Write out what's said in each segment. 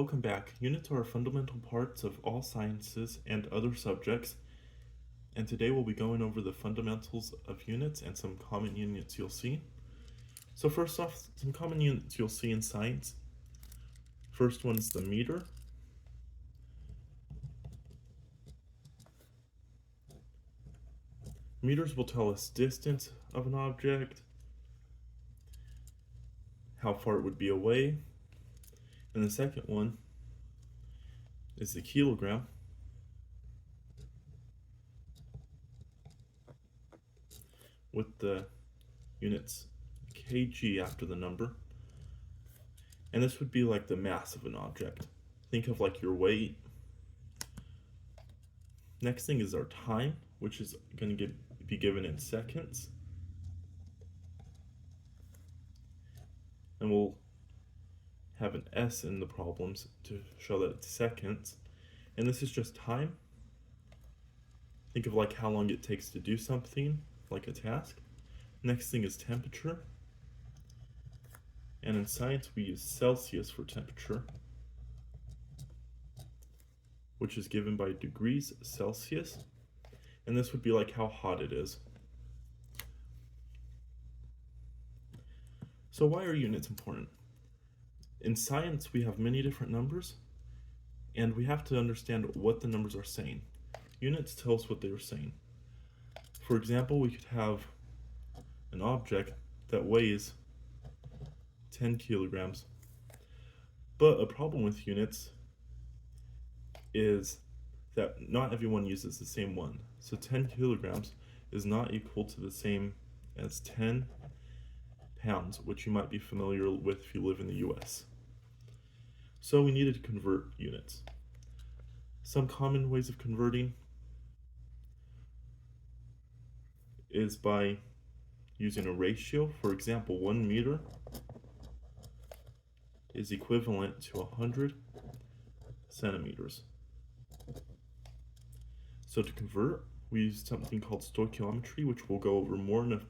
Welcome back. Units are fundamental parts of all sciences and other subjects, and today we'll be going over the fundamentals of units and some common units you'll see. So first off, some common units you'll see in science. First one's the meter. Meters will tell us distance of an object, how far it would be away. And the second one is the kilogram. With the units kg after the number. And this would be like the mass of an object. Think of like your weight. Next thing is our time, which is going to be given in seconds. And we'll have an S in the problems to show that it's seconds. And this is just time. Think of like how long it takes to do something, like a task. Next thing is temperature. And in science we use Celsius for temperature, which is given by degrees Celsius. And this would be like how hot it is. So why are units important? In science, we have many different numbers, and we have to understand what the numbers are saying. Units tell us what they are saying. For example, we could have an object that weighs 10 kilograms, but a problem with units is that not everyone uses the same one. So 10 kilograms is not equal to the same as 10 pounds, which you might be familiar with if you live in the US. So we needed to convert units. Some common ways of converting is by using a ratio. For example, 1 meter is equivalent to 100 centimeters. So to convert, we use something called stoichiometry, which we'll go over more in a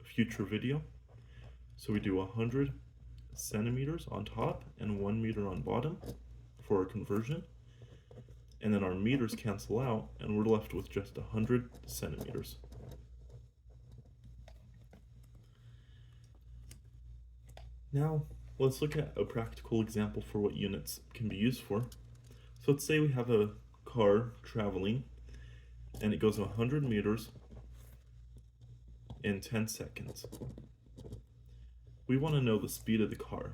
future video. So we do 100 centimeters on top and 1 meter on bottom for our conversion. And then our meters cancel out and we're left with just 100 centimeters. Now, let's look at a practical example for what units can be used for. So let's say we have a car traveling and it goes 100 meters in 10 seconds. We want to know the speed of the car.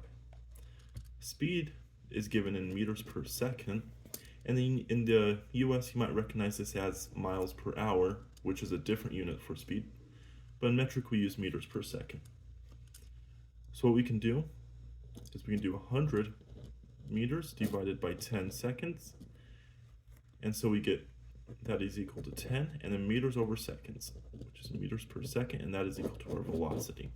Speed is given in meters per second, and in the US you might recognize this as miles per hour, which is a different unit for speed, but in metric we use meters per second. So what we can do is we can do 100 meters divided by 10 seconds, and so we get that is equal to 10, and then meters over seconds, which is meters per second, and that is equal to our velocity.